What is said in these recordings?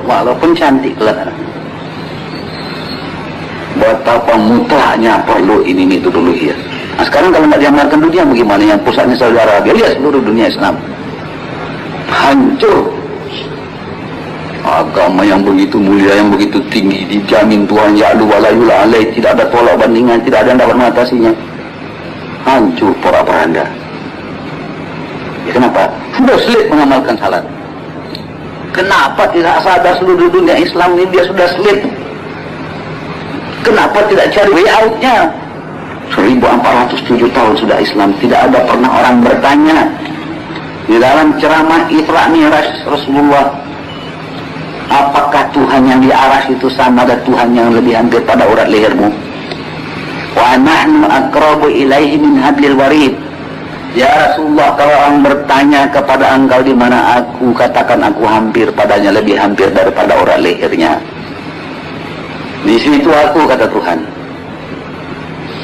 walaupun cantik kelihatan. Betapa mutlaknya perlu ini metodologi ya. Nah, sekarang kalau nggak diamalkan dunia bagaimana? Yang pusatnya Saudi Arabia, lihat seluruh dunia Islam hancur. Agama yang begitu mulia, yang begitu tinggi, dijamin Tuhan ya'lu wa la yula alaih, tidak ada tolak bandingan, tidak ada yang dapat mengatasinya. Hancur porak-poranda. Ya, kenapa? Sudah sulit mengamalkan salat. Kenapa tidak sadar seluruh dunia Islam ini dia sudah sulit? Kenapa tidak cari way out-nya? 1407 tahun sudah Islam, tidak ada pernah orang bertanya. Di dalam ceramah Isra Mi'raj Rasulullah, apakah Tuhan yang di aras itu sama dengan Tuhan yang lebih hampir pada urat lehermu? Wa nahnu aqrabu ilaihi min hablil warid. Ya Rasulullah, kalau orang bertanya kepada engkau di mana aku, katakan aku hampir padanya, lebih hampir daripada urat lehernya. Di situ aku, kata Tuhan.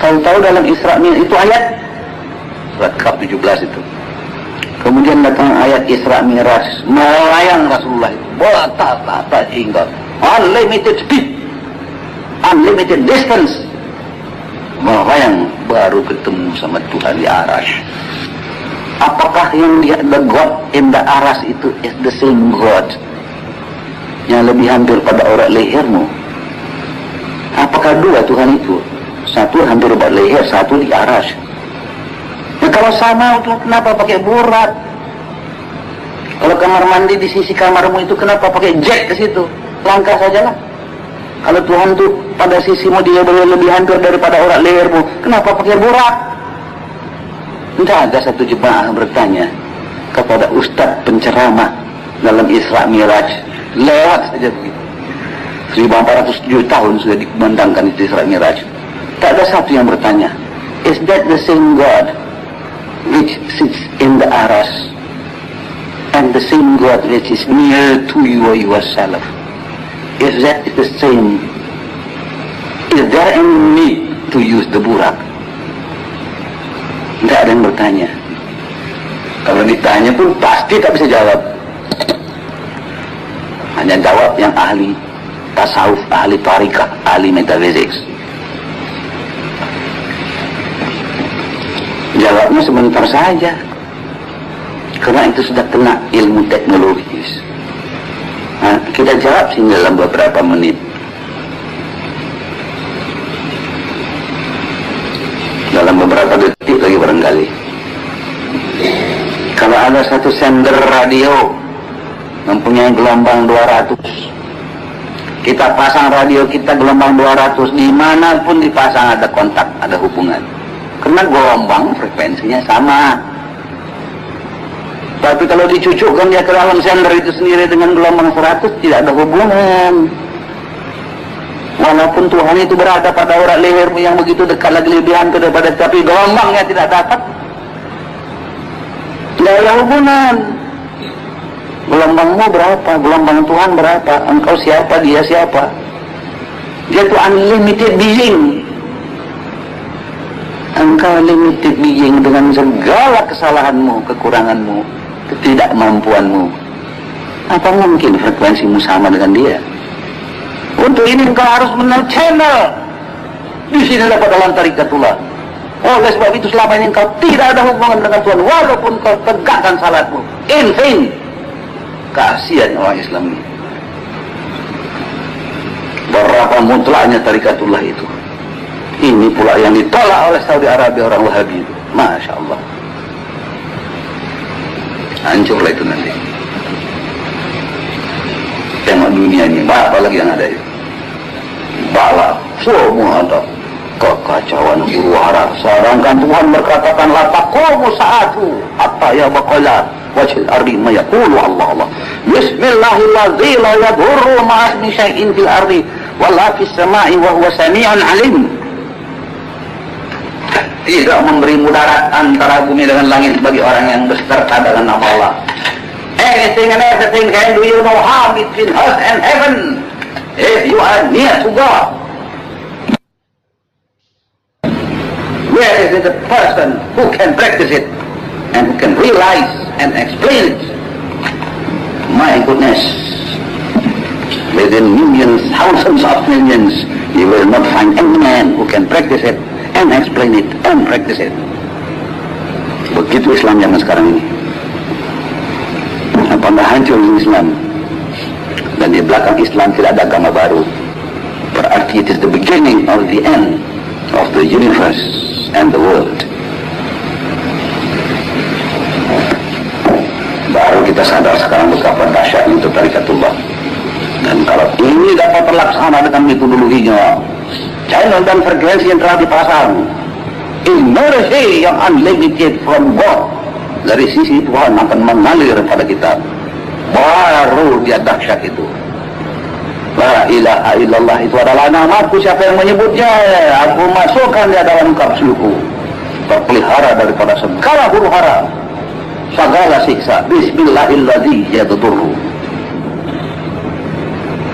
Kau tahu dalam Isra Mi'raj itu ayat surat Kahf 17 itu. Kemudian datang ayat Isra Mi'raj, melayang Rasulullah itu, betapa hingga unlimited speed, unlimited distance, melayang baru ketemu sama Tuhan di aras. Apakah yang the God in the aras itu is the same God yang lebih hampir pada urat lehermu? Apakah dua Tuhan itu? Satu hampir urat leher, satu di aras. Ya, kalau sama, kenapa pakai burat? Kalau kamar mandi di sisi kamarmu itu, kenapa pakai jack ke situ? Langkah sajalah. Kalau Tuhan tuh pada sisimu dia lebih hampir daripada urat lehermu, kenapa pakai burat? Tidak ada satu jemaah bertanya kepada ustadz penceramah dalam Isra Mi'raj, lewat saja begitu. 1407 tahun sudah dikumandangkan itu Isra Mi'raj. Tak ada satu yang bertanya, is that the same God which sits in the aras and the same God which is near to you yourself? If that is the same, is there any need to use the burak? Tidak ada yang bertanya. Kalau ditanya pun pasti tak bisa jawab. Hanya jawab yang ahli tasawuf, ahli tariqah, ahli metafisik. Jawabnya sebentar saja, karena itu sudah kena ilmu teknologis. Nah, kita jawab sih dalam beberapa menit. Dalam beberapa detik lagi barangkali. Kalau ada satu sender radio mempunyai gelombang 200, kita pasang radio kita gelombang 200, dimanapun dipasang ada kontak, ada hubungan. Karena gelombang frekuensinya sama. Tapi kalau dicucukkan dia ke dalam sender itu sendiri dengan gelombang 100, tidak ada hubungan. Walaupun Tuhan itu berada pada urat lehermu yang begitu dekat lagi lebih hampir daripada, tapi gelombangnya tidak dapat. Tidak ada hubungan. Gelombangmu berapa? Gelombang Tuhan berapa? Engkau siapa? Dia siapa? Dia itu unlimited being. Engkau limited being dengan segala kesalahanmu, kekuranganmu, ketidakmampuanmu. Apa mungkin frekuensimu sama dengan dia? Untuk ini engkau harus mengenal channel. Di sini dapat dalam tarikatullah. Oleh sebab itu selama ini engkau tidak ada hubungan dengan Tuhan, walaupun kau tegakkan salatmu. In vain. Kasihan orang Islam ini. Berapa mutlaknya tarikatullah itu. Ini pula yang ditolak oleh Saudi Arabia, orang Wahabi itu. Masya Allah. Hancurlah itu nanti. Tengok dunia ini, apa lagi yang ada itu? Bala, semua ada kekacauan huru hara. Sedangkan Tuhan berkatakan, la taqumu sa'atu hatta yabqala wajhil ardi ma yaqulu Allah. Bismillahilladzi la yadurru ma'asmi syai'in fil ardi wala fis sama'i wa huwa sami'un alim. Tidak memberi mudarat antara bumi dengan langit bagi orang yang berserta dengan nama Allah. Anything and everything can do you no harm between us and heaven if you are near to God. Where is the person who can practice it and who can realize and explain it? My goodness, within millions, thousands of millions, you will not find any man who can practice it and explain it and practice it. Begitu Islam zaman sekarang ini. Apabila hancur Islam dan di belakang Islam tidak ada agama baru, berarti it is the beginning of the end of the universe and the world. Baru kita sadar sekarang betapa dahsyatnya itu tarikatullah. Dan kalau ini dapat terlaksana dengan metodologinya, channel dan frekuensi yang telah dipasang, energi yang unlimited from God dari sisi Tuhan akan mengalir pada kita. Baru dia dahsyat itu. La ilaha illallah itu adalah namaku, siapa yang menyebutnya aku masukkan dia dalam kapsulku, terpelihara daripada segala huru hara, segala siksa. Bismillahirrahmanirrahim yadurru.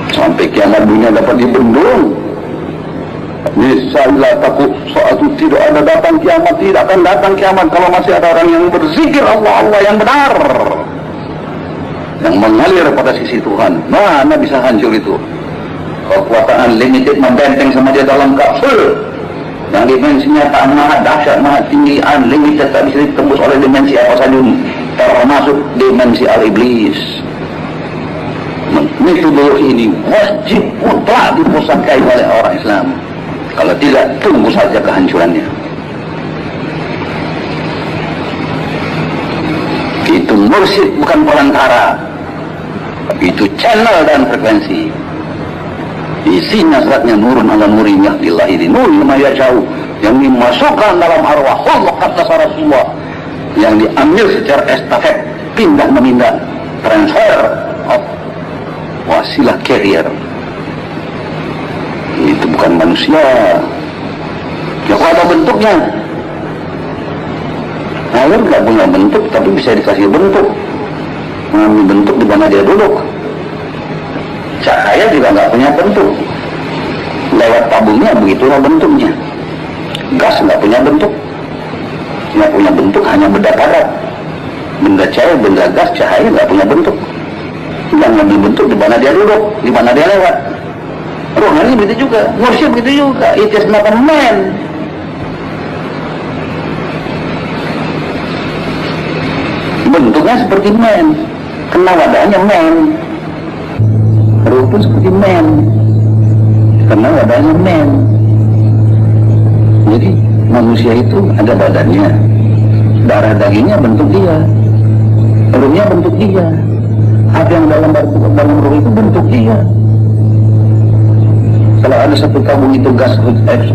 Sampai kiamat dunia dapat dibendung. Niscaya takut saat itu tidak ada datang kiamat, tidak akan datang kiamat kalau masih ada orang yang berzikir Allah yang benar, yang mengalir pada sisi Tuhan. Mana bisa hancur itu? Kekuatan unlimited membenteng sama dia dalam kapsul yang dimensinya tak maha dahsyat, maha tinggi, unlimited, tak bisa ditembus oleh dimensi apa saja, termasuk dimensi al-iblis. Metodologi ini wajib mutlak dipusatkan oleh orang Islam. Kalau tidak, tunggu saja kehancurannya. Itu mursyid bukan perantara, itu channel dan frekuensi. Isinya zatnya nurun ala nurin yahdillahi li nuri ma yashau, yang dimasukkan dalam arwah Allah kata Rasulullah, yang diambil secara estafet, pindah memindah, transfer of wasilah carrier. Itu bukan manusia. Ya kok ada bentuknya? Air nggak punya bentuk, tapi bisa dikasih bentuk. Mengambil bentuk di mana dia duduk. Cahaya juga nggak punya bentuk. Lewat tabungnya begitulah bentuknya. Gas nggak punya bentuk. Yang punya bentuk hanya benda padat. Benda cair, benda gas, cahaya nggak punya bentuk. Yang ngambil bentuk di mana dia duduk, di mana dia lewat. Rohani begitu juga, mursyid begitu juga. It is not a man. Bentuknya seperti man, kena wadahnya man. Ruh pun seperti man, kena wadahnya man. Jadi manusia itu ada badannya, darah dagingnya bentuk dia, ruhnya bentuk dia. Apa yang dalam ruh itu bentuk dia. Kalau ada satu tabung itu gas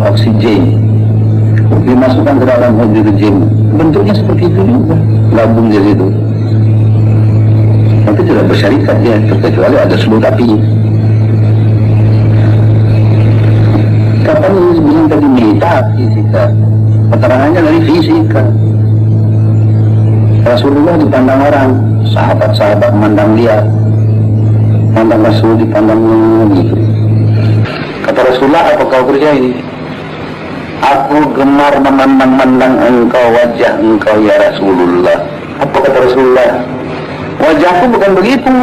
oksigen dimasukkan ke dalam hidrogen, bentuknya seperti itu juga, gabung di situ. Tapi tidak bersyarikat dia, kecuali ada selut api. Kapan ini bilang tadi metafisika, keterangannya dari fisika. Rasulullah dipandang orang, sahabat-sahabat memandang dia, memandang Rasul dipandangnya gitu. Kata Rasulullah, apa kau percaya ini? Aku gemar memandang-mandang engkau, wajah engkau ya Rasulullah. Apa kata Rasulullah? Wajahku bukan begitu.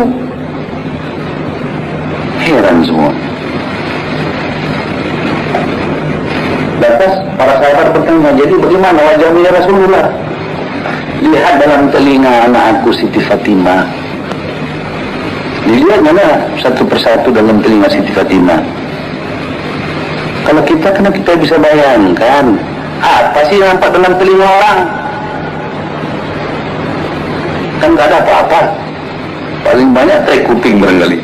Heran semua. Lantas para sahabat bertanya, jadi bagaimana wajahmu ya Rasulullah? Lihat dalam telinga anakku Siti Fatimah. Dilihat mana satu persatu dalam telinga Siti Fatimah. Kalau kita, karena kita bisa bayangkan apa sih yang nampak dalam telinga orang? Kan gak ada apa-apa. Paling banyak trik kuping barangkali.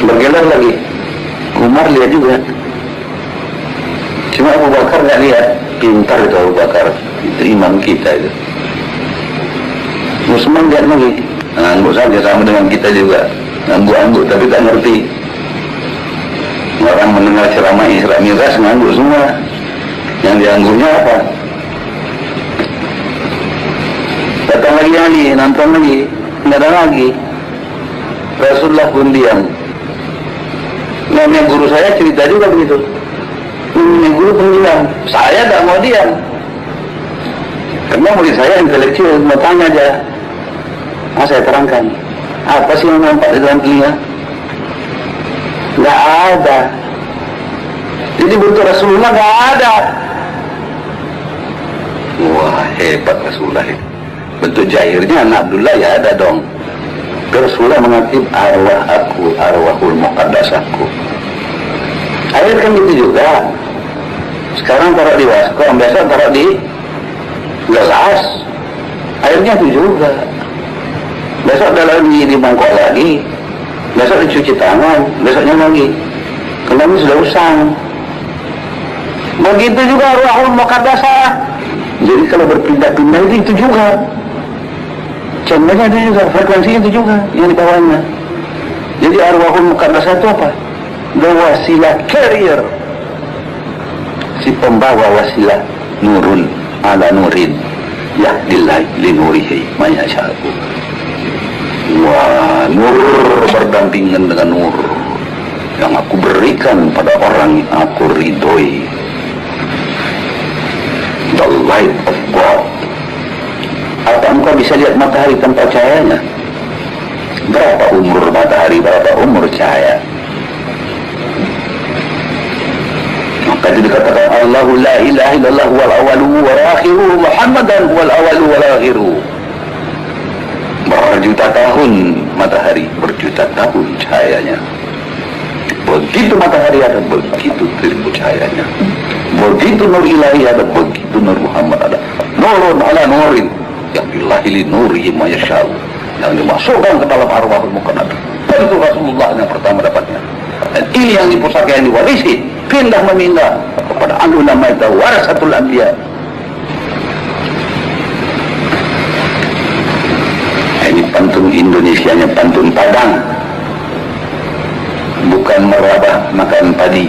Bergelar lagi. Umar lihat juga. Cuma Abu Bakar gak lihat. Pintar itu Abu Bakar. Itu imam kita itu. Usman lihat lagi. Ngangguk saja sama dengan kita juga. Ngangguk-ngangguk tapi tak ngerti. Orang mendengar ceramah Isra Mi'raj ngangguk semua. Yang diangguknya apa? Datang lagi, nonton lagi, tidak ada lagi. Rasulullah pun diam. Namanya guru saya cerita juga begitu. Namanya guru pun diam. Saya tak mau diam. Karena murid saya intelektual, mau tanya aja. Saya terangkan. Apa sih yang nampak di dalam telinga? Nggak ada. Jadi bentuk Rasulullah nggak ada. Wah, hebat Rasulullah itu. Bentuk jahirnya anak Abdullah ya ada dong. Rasulullah mengakib arwah aku, arwahul muqaddasahku. Air kan gitu juga. Sekarang taruh di baskom, besok taruh di gelas. Airnya itu juga. Besok taruh di mangkok lagi. Besok dicuci tangan, besoknya lagi. Kemarin sudah usang. Begitu juga arwahul muqaddasah. Jadi kalau berpindah-pindah itu juga. Contohnya itu juga, frekuensinya itu juga yang di bawahnya. Jadi arwahul muqaddasah itu apa? The wasilah carrier, si pembawa wasilah, nurun ala nurin yahdillah li nurihi man yasha'u. Wah, nur berdampingan dengan nur yang aku berikan pada orang yang aku ridhoi. The light of God. Apa engkau bisa lihat matahari tanpa cahayanya? Berapa umur matahari, berapa umur cahaya? Maka itu dikatakan Allahu la ilaha illallah wal awalu wal akhiru Muhammadan wal awalu wal akhiru. Berjuta tahun matahari, berjuta tahun cahayanya. Begitu matahari ada, begitu ribu cahayanya. Begitu nur ilahi ada, begitu nur Muhammad ada. Nurun ala nurin yahdillah li nurihi ma yasha'u, yang dimasukkan ke dalam arwahul muqaddadah. Tentu Rasulullah yang pertama dapatnya. Dan ini yang dipusaka, yang diwarisi, pindah memindah kepada alul maita warasatul anbiya. Ini pantun Indonesianya, pantun Padang. Bukan merabah makan padi,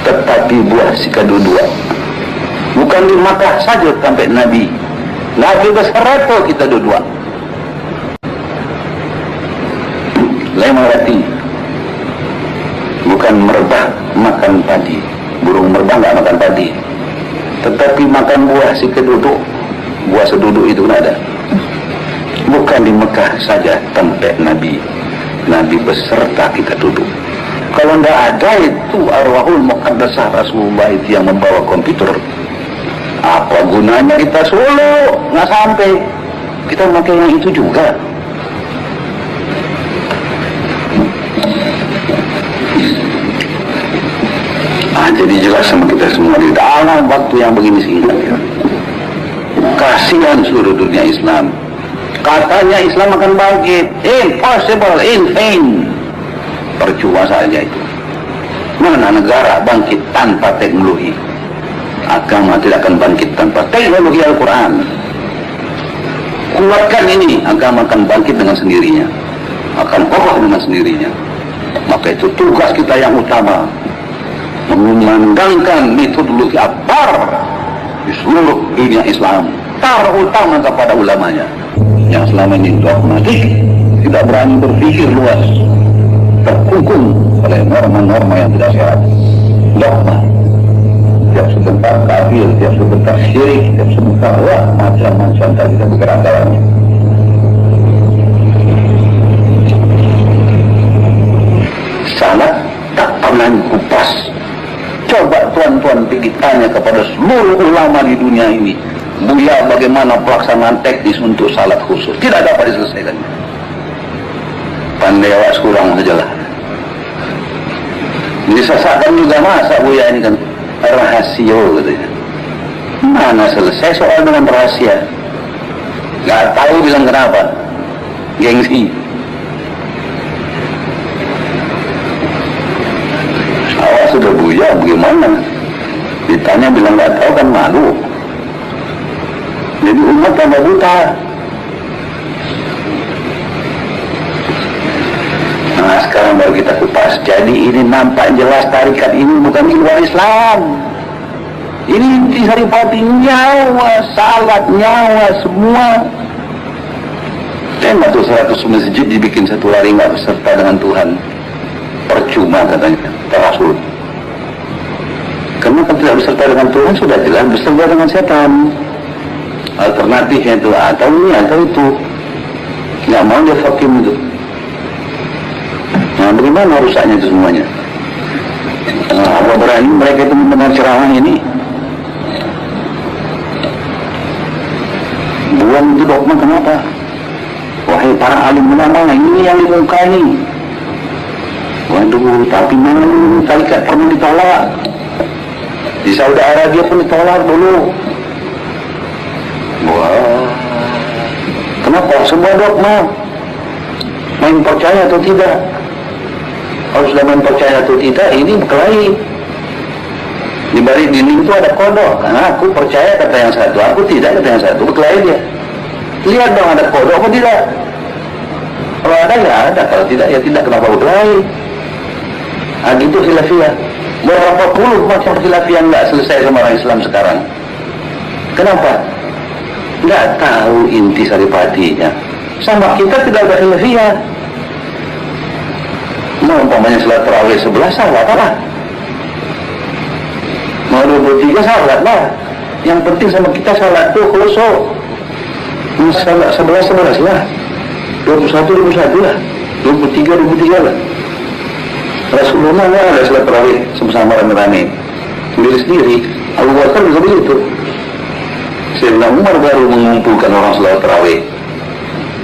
tetapi buah sikadudua. Bukan di Makkah saja sampai Nabi berserato kita dua. Lain arti. Bukan merebah makan padi, burung merebah nggak makan padi, tetapi makan buah sikaduduk. Buah seduduk itu ada. Bukan di Mekah saja tempat Nabi beserta kita duduk. Kalau tidak ada itu arwahul muqaddasah Rasulullah itu yang membawa komputer, apa gunanya kita solo? Nggak sampai. Kita pakai yang itu juga. Jadi jelas sama kita semua di dalam waktu yang begini singkat ya. Kasihan seluruh dunia Islam. Katanya Islam akan bangkit, impossible, in vain. Percuma saja itu. Mana negara bangkit tanpa teknologi? Agama tidak akan bangkit tanpa teknologi Al-Quran. Kuatkan ini, agama akan bangkit dengan sendirinya, akan kokoh dengan sendirinya. Maka itu tugas kita yang utama, mengumandangkan metodologi akbar di seluruh dunia Islam, terutama kepada ulamanya yang selama ini dogmatik, tidak berani berpikir luas, terkungkung oleh norma-norma yang tidak sehat. Dogma, tiap sebentar kafir, tiap sebentar syirik, tiap sebentar macam-macam tadi kita bergerak-geraknya. Sangat tak pernah kupas. Coba tuan-tuan pergi tanya kepada seluruh ulama di dunia ini, Buya, bagaimana pelaksanaan teknis untuk salat khusus? Tidak dapat diselesaikan. Pandai awas kurang sajalah. Disesatkan juga masa Buya ini kan rahasia katanya. Mana selesai soal dengan rahasia? Gak tahu bilang kenapa. Gengsi. Awas sudah Buya bagaimana? Ditanya bilang gak tahu kan malu. Jadi umat tambah buta. Nah sekarang baru kita kupas. Jadi ini nampak jelas tarikat ini bukan di luar Islam. Ini inti saripati nyawa, salat nyawa semua. Tembak tuh 100 masjid dibikin satu hari nggak beserta dengan Tuhan. Percuma katanya, terasut. Karena kan tidak beserta dengan Tuhan sudah jelas beserta dengan setan. Alternatifnya itu atau ini atau itu. Nggak mau dia hakim itu. Nah, bagaimana rusaknya itu semuanya? Apa berani mereka itu mendengar ceramah ini? Buang itu dogma, kenapa? Wahai para alim ulama, ini yang dimungkani. Waduh, tapi mana tarikat perlu ditolak. Di Saudi Arabia pun ditolak dulu. Wah, kenapa? Semua dogma. Main percaya atau tidak? Kalau sudah main percaya atau tidak, ini berkelahi. Di balik dinding itu ada kodok. Karena aku percaya kata yang satu, aku tidak kata yang satu, berkelahi dia. Lihat dong ada kodok apa tidak? Kalau ada ya ada, kalau tidak ya tidak, kenapa berkelahi? Nah gitu khilafiyah. Berapa puluh macam khilafiyah nggak selesai sama orang Islam sekarang. Kenapa? Nggak tahu inti saripatinya. Sama kita tidak ada khilafiyah. Mau umpamanya salat tarawih 11 salat lah. Mau 23 salat lah. Yang penting sama kita salat tuh khusyuk. Salat 11 lah. 21 lah. 23 lah. Rasulullah nggak ada salat tarawih sama-sama rame-rame. Sendiri-sendiri. Abu Bakar juga begitu. Sayyidina Umar baru mengumpulkan orang salat tarawih.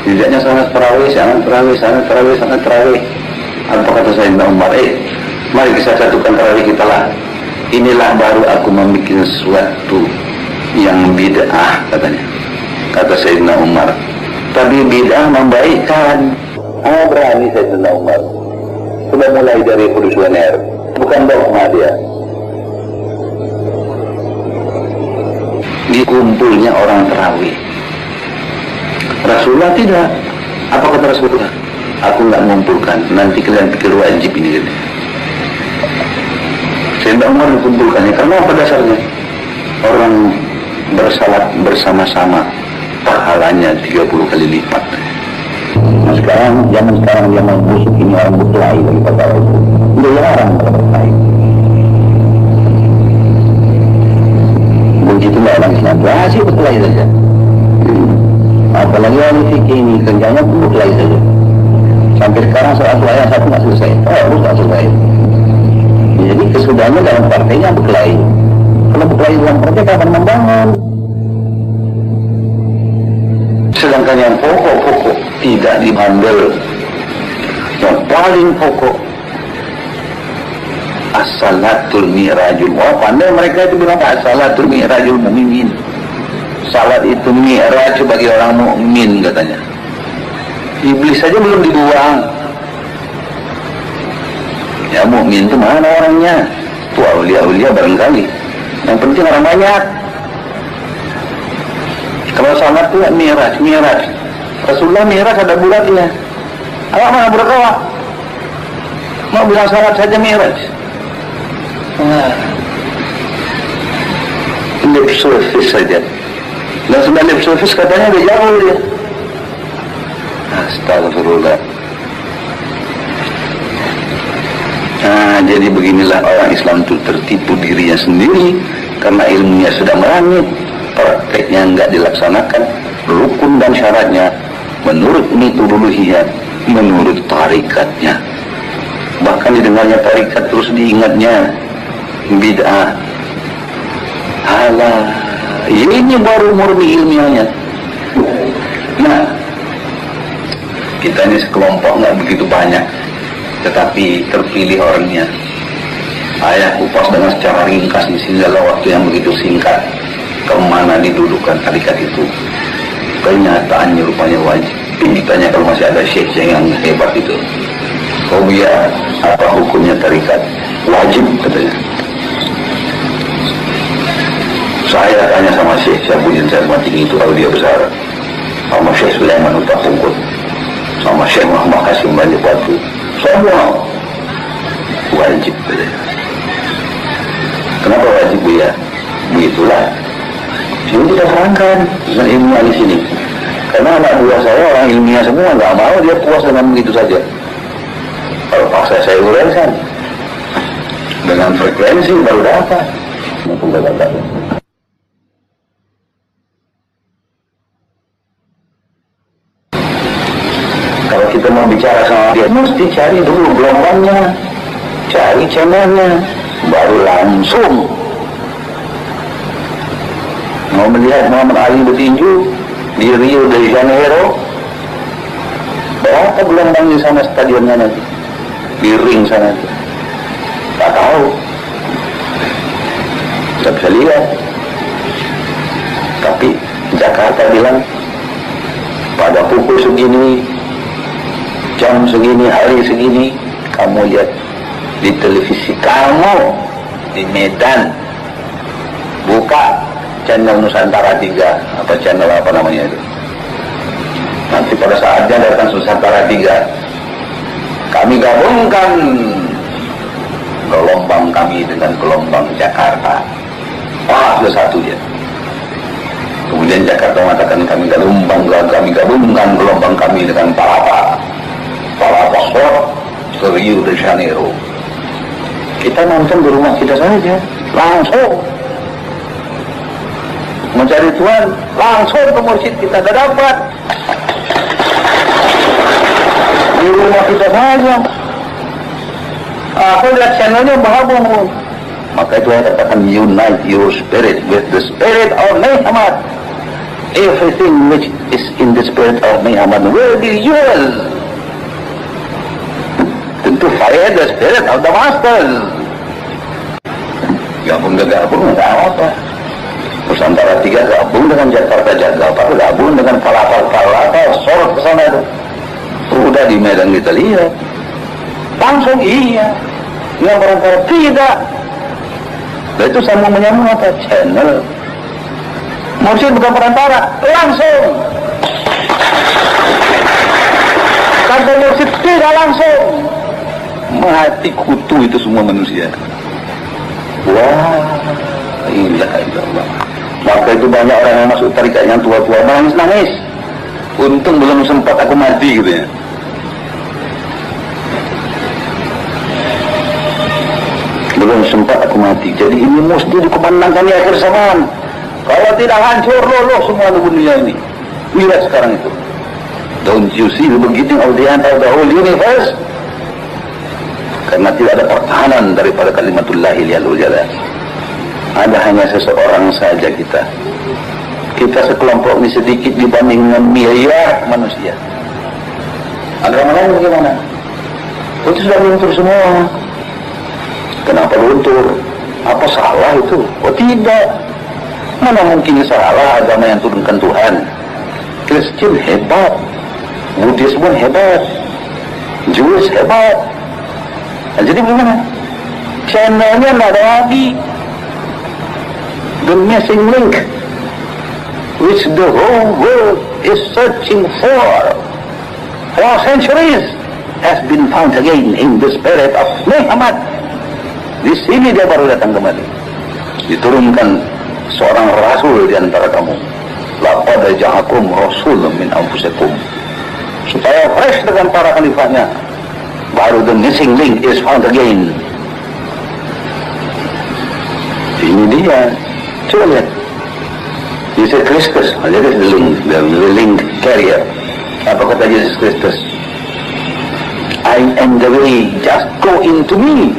Tidaknya sangat tarawih. Apa kata Sayyidina Umar? Mari kita satukan tarawih kita lah. Inilah baru aku membuat sesuatu yang bid'ah, katanya. Kata Sayyidina Umar. Tapi bid'ah membaikkan. Berani Sayyidina Umar. Sudah mulai dari revolusioner. Bukan dogma dia. Dikumpulnya orang tarawih. Rasulullah tidak. Apa kata Rasulullah? Aku nggak mengumpulkan, nanti kalian pikir wajib ini gitu. Sayyidina Umar dikumpulkannya, karena apa dasarnya? Orang bersalat bersama-sama, pahalanya 30 kali lipat. Nah zaman sekarang zaman busuk ini orang berkelahi lagi pada itu. Dia orang berkelahi. Begitulah orang Islam, masih berkelahi saja. Apalagi orang fikih ini kerjanya pun berkelahi saja. Sampai sekarang soal yang satu nggak selesai, terus nggak selesai. Jadi kesudahannya dalam partainya berkelahi. Kalau berkelahi dalam partai kapan membangun? Sedangkan yang pokok-pokok tidak diambil. Yang paling pokok as-salatul mi'rajul. Wah, pandai mereka itu bilang as-salatul mi'rajul mu'minin. Salat itu mi'raj bagi orang mukmin katanya. Iblis saja belum dibuang. Ya mukmin itu mana orangnya? Itu aulia-aulia barangkali. Yang penting orang banyak. Kalau salat itu mi'raj. Rasulullah mi'raj ada bulatnya. Awak mana bulat awak? Mau bilang salat saja mi'raj. Lip service saja. Dan sudah lip service katanya dia jauh dia. Astagfirullah. Nah, jadi beginilah orang Islam itu tertipu dirinya sendiri karena ilmunya sudah melangit, prakteknya enggak dilaksanakan, rukun dan syaratnya menurut metodologinya, menurut tarikatnya. Bahkan didengarnya tarikat terus diingatnya bid'ah. Halah, ini baru murni ilmiahnya. Nah, kita ini sekelompok nggak begitu banyak, tetapi terpilih orangnya. Ayah kupas dengan secara ringkas di sini dalam waktu yang begitu singkat kemana didudukan tarikat itu. Kenyataannya rupanya wajib. Ditanya kalau masih ada syekh yang hebat itu, oh ya, apa hukumnya tarikat? Wajib katanya. Saya tanya sama Syekh Syabuddin Sarmating itu kalau dia besar, sama Syekh Sulaiman Utapungkut, sama Syekh Muhammad Qasim Bani Batu, semua wajib katanya. Kenapa wajib ya? Begitulah. Ini kita terangkan dengan ilmiah di sini. Karena anak buah saya orang ilmiah semua, nggak mau dia puas dengan begitu saja. Kalau paksa saya uraikan dengan frekuensi baru dapat. mau bicara sama dia, mesti cari dulu gelombangnya, cari channelnya, baru langsung. Mau melihat Muhammad Ali bertinju di Rio de Janeiro, berapa gelombangnya sama stadionnya nanti, di ring sana? Tak tahu, tak bisa lihat. Tapi Jakarta bilang pada pukul segini, jam segini, hari segini, kamu lihat di televisi kamu di Medan, buka channel Nusantara 3, apa channel apa namanya itu. Nanti pada saatnya datang Nusantara 3, kami gabungkan gelombang kami dengan gelombang Jakarta. Sudah satu ya. Kemudian Jakarta mengatakan kami gabungkan gelombang kami dengan Palapa Sport ke Rio de Janeiro. Kita nonton di rumah kita saja, langsung mencari Tuhan, langsung ke masjid kita tidak dapat. Di rumah kita saja. Aku lihat channelnya bahabung. Maka itu saya katakan, unite your spirit with the spirit of Muhammad. Everything which is in the spirit of Muhammad will be yours. Tentu fire the spirit of the masters. Gabung nggak apa. Nusantara 3 gabung dengan Jakarta gabung dengan Palapa sorot ke sana itu. Udah di Medan kita lihat. Langsung iya. Yang barangkali tidak. Nah, itu sama menyambung apa? Channel. Mursyid bukan perantara, langsung. Kata mursyid tidak langsung. Mati kutu itu semua manusia. Wah, ilah ilallah. Maka itu banyak orang yang masuk tarikat yang tua-tua nangis-nangis. Untung belum sempat aku mati gitu ya. Belum sempat aku mati. Jadi ini mesti dikumandangkan di akhir zaman. Kalau tidak hancur lolos semua dunia ini. Lihat sekarang itu. Don't you see the beginning of the end of the whole universe? Karena tidak ada pertahanan daripada kalimatullahil jalal. Ada hanya seseorang saja kita. Kita sekelompok ini sedikit dibanding dengan miliar manusia. Agama lain bagaimana? Itu sudah luntur semua. Kenapa luntur? Apa salah itu? Oh tidak. Mana mungkin salah agama yang turunkan Tuhan? Kristen hebat, Buddhis pun hebat, Jewish hebat. Nah, jadi bagaimana? Channelnya tidak ada lagi. The missing link which the whole world is searching for centuries has been found again in the spirit of Muhammad. Di sini dia baru datang kembali. Diturunkan seorang rasul di antara kamu. Laqad ja'akum rasulun min anfusikum. Supaya fresh dengan para khalifahnya. Baru the missing link is found again. Ini dia. Coba lihat. Yesus Kristus. That is the link carrier. Apa kata Yesus Kristus? I am the way, just go into me.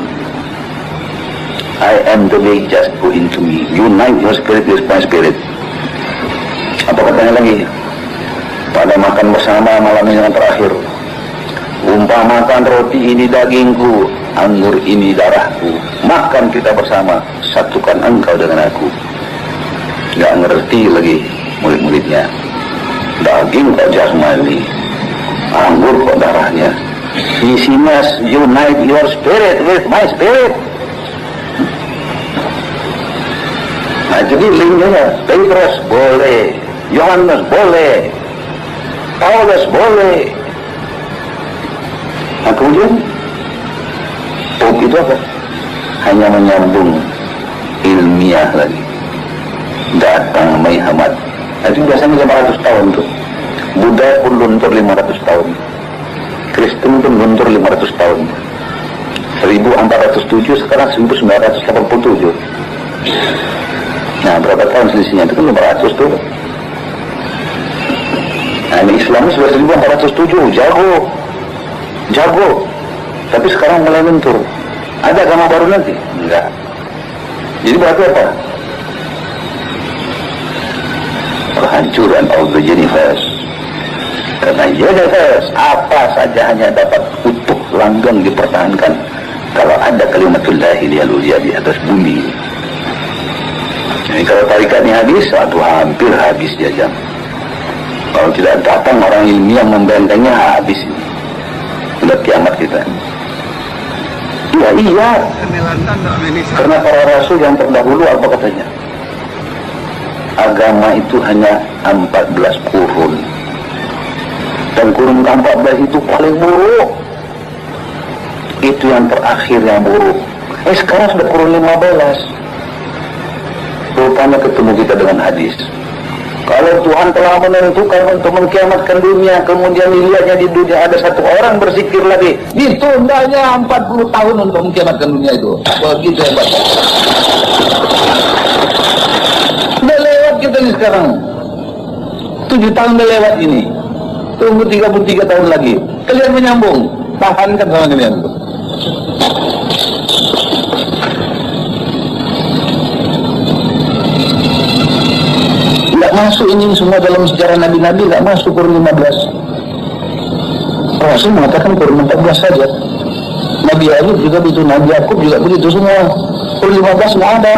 I am the way, just go into me. Unite your spirit with my spirit. Apa katanya lagi? Pada makan bersama malam yang terakhir. Umpamakan roti ini dagingku, anggur ini darahku. Makan kita bersama, satukan engkau dengan aku. Gak ngerti lagi murid-muridnya. Daging kok jasmani, anggur kok darahnya. He must unite your spirit with my spirit. Nah jadi linknya, Petrus boleh, Yohanes boleh, Paulus boleh. Nah kemudian Pope itu apa? Hanya menyambung ilmiah lagi. Datang Muhammad. Nah, itu biasanya 500 tahun tuh. Buddha pun luntur 500 tahun. Kristen pun luntur 500 tahun. 1407 sekarang 1987. Nah berapa tahun selisihnya? Itu kan 500 tuh. Nah ini Islamnya sudah 1407, jago. jago, tapi sekarang mulai lentur. Ada agama baru nanti? Enggak. Jadi berarti apa? Kehancuran of the universe. Karena universe apa saja hanya dapat utuh langgeng dipertahankan kalau ada kalimatullah iliyah di atas bumi. Jadi kalau tarikat ini habis, atau hampir habis dia jam. Kalau tidak datang orang ilmiah membentengnya, habis ini. Sudah kiamat kita. Iya. Karena para rasul yang terdahulu apa katanya? Agama itu hanya 14 kurun. Dan kurun ke-14 itu paling buruk. Itu yang terakhir yang buruk. Sekarang sudah kurun 15. Rupanya ketemu kita dengan hadis. Kalau Tuhan telah menentukan untuk mengkiamatkan dunia, kemudian dilihatnya di dunia ada satu orang bersikir lagi, ditundanya 40 tahun untuk mengkiamatkan dunia itu. Begitu hebat. Udah lewat kita nih sekarang. 7 tahun udah lewat ini. Tunggu 33 tahun lagi. Kalian menyambung. Tahankan sama kalian. Tidak masuk ini semua dalam sejarah Nabi-Nabi, tidak masuk kurun 15. Rasul mengatakan kurun 14 saja. Nabi Ayub juga begitu, Nabi Yakub juga begitu, semua kurun 15 nggak ada.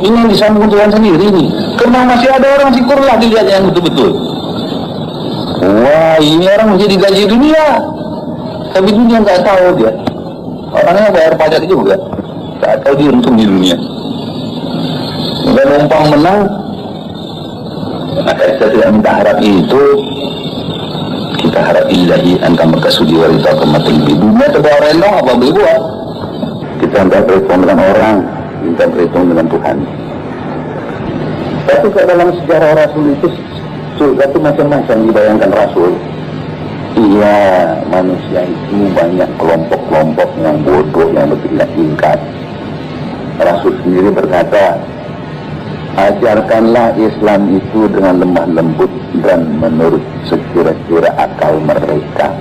Ini yang disambung Tuhan sendiri ini. Karena masih ada orang sikur lah dilihat yang betul-betul. Wah, ini orang menjadi gaji dunia, tapi dunia nggak tahu dia. Orangnya bayar pajak juga, nggak tahu dia untung di dunia. Udah numpang menang. Maka kita tidak minta harap itu. Kita harap ilahi anta makasudi warita kematul bidunya. Coba orang dong apa beli buat. Kita minta berhitung dengan orang, minta berhitung dengan Tuhan. Tapi kalau dalam sejarah Rasul itu surga itu macam-macam dibayangkan Rasul. Iya, manusia itu banyak kelompok-kelompok yang bodoh, yang bertindak ingkar. Rasul sendiri berkata, ajarkanlah Islam itu dengan lemah lembut dan menurut sekira-kira akal mereka.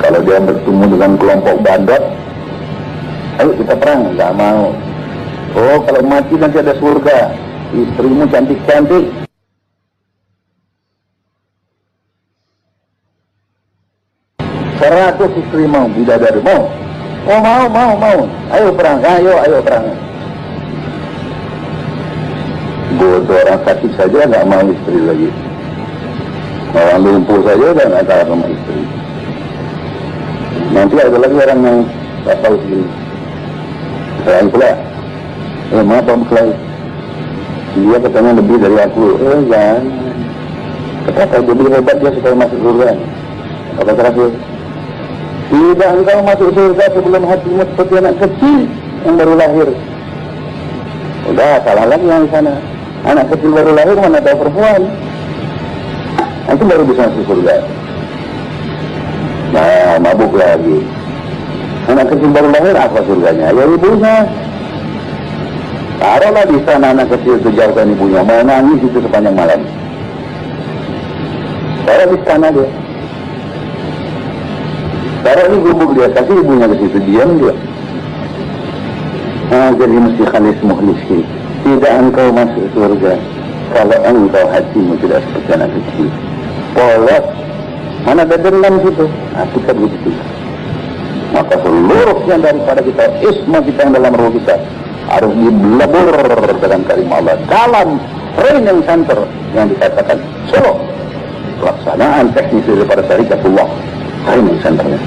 Kalau dia bertemu dengan kelompok badot, ayo kita perang, nggak mau. Oh, kalau mati nanti ada surga, istrimu cantik-cantik. 100 istri mau, bidadari mau. Oh mau. Ayo perang, ayo perang. Bodoh, orang sakit saja nggak mau istri lagi. Orang lumpuh saja udah nggak tahu sama istri. Nanti ada lagi orang yang nggak tahu sendiri. Selain pula, maaf Om Clay, dia katanya lebih dari aku. Jangan. Kenapa dia lebih hebat dia supaya masuk surga? Apa terakhir? Tidak, engkau masuk surga sebelum hatimu seperti anak kecil yang baru lahir. Udah, salah lagi yang di sana. Anak kecil baru lahir mana tahu perempuan. Itu baru bisa masuk surga. Nah, mabuk lagi. Anak kecil baru lahir apa surganya? Ya ibunya. Taruhlah di sana anak kecil itu jauhkan ibunya. Mau nangis itu sepanjang malam. Taruh di sana dia. Taruh di gubuk dia. Kasih ibunya ke situ. Diam dia. Jadi mesti khalis muhlisin. Tidak engkau masuk surga kalau engkau hatimu tidak seperti anak kecil. Polos. Mana ada dendam situ? Kita begitu. Maka seluruhnya daripada kita, isma kita yang dalam roh kita harus dilebur dengan kalimah Allah dalam training center yang dikatakan Solo. Pelaksanaan teknis daripada syariatullah training centernya.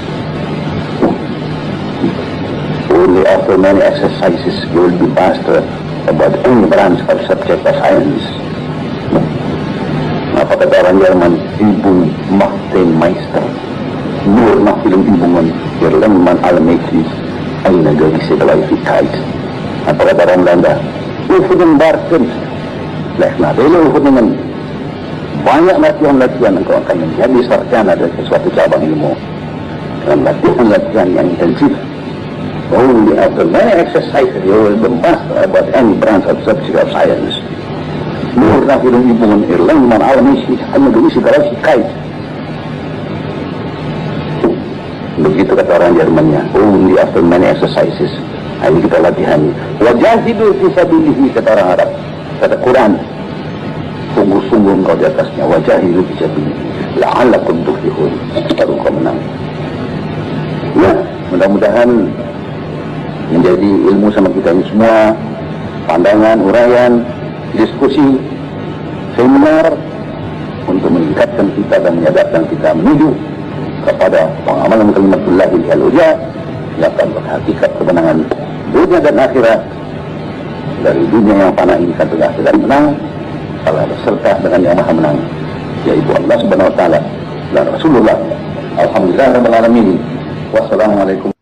Only after many exercises you will be master about any branch of subject of science. Apa kata orang Jerman? Übung macht den Meister. Nur nach vielen Übungen erlernt man allmählich eine gewisse Gleichheit. Apa kata orang Belanda? Oefenen daar kunst. Leg nadelen oefeningen. Banyak latihan-latihan engkau akan menjadi sarjana dari sesuatu cabang ilmu. Dan latihan-latihan yang intensif. Only after many exercises you will be master about any branch of subject of science. Nur nach vielen Übungen erlernt man allmählich eine gewisse Gleichheit. Begitu kata orang Jermannya, only after many exercises. Nah, ini kita latihan. Wajahidu fi sabilihi, kata orang Arab. Kata Quran, sungguh-sungguh engkau di atasnya. Wajahidu fi sabilihi la'allakum tuflihun, baru kau menang. Ya, mudah-mudahan menjadi ilmu sama kita ini semua, pandangan, uraian, diskusi, seminar untuk meningkatkan kita dan menyadarkan kita menuju kepada pengamalan kalimatullahi al-ulya yang akan berhakikat kemenangan dunia dan akhirat. Dari dunia yang fana ini sampai akhirat menang, kalau berserta dengan yang maha menang, yaitu Allah subhanahu wa ta'ala dan Rasulullah. Alhamdulillah rabbil alamin. Wassalamualaikum.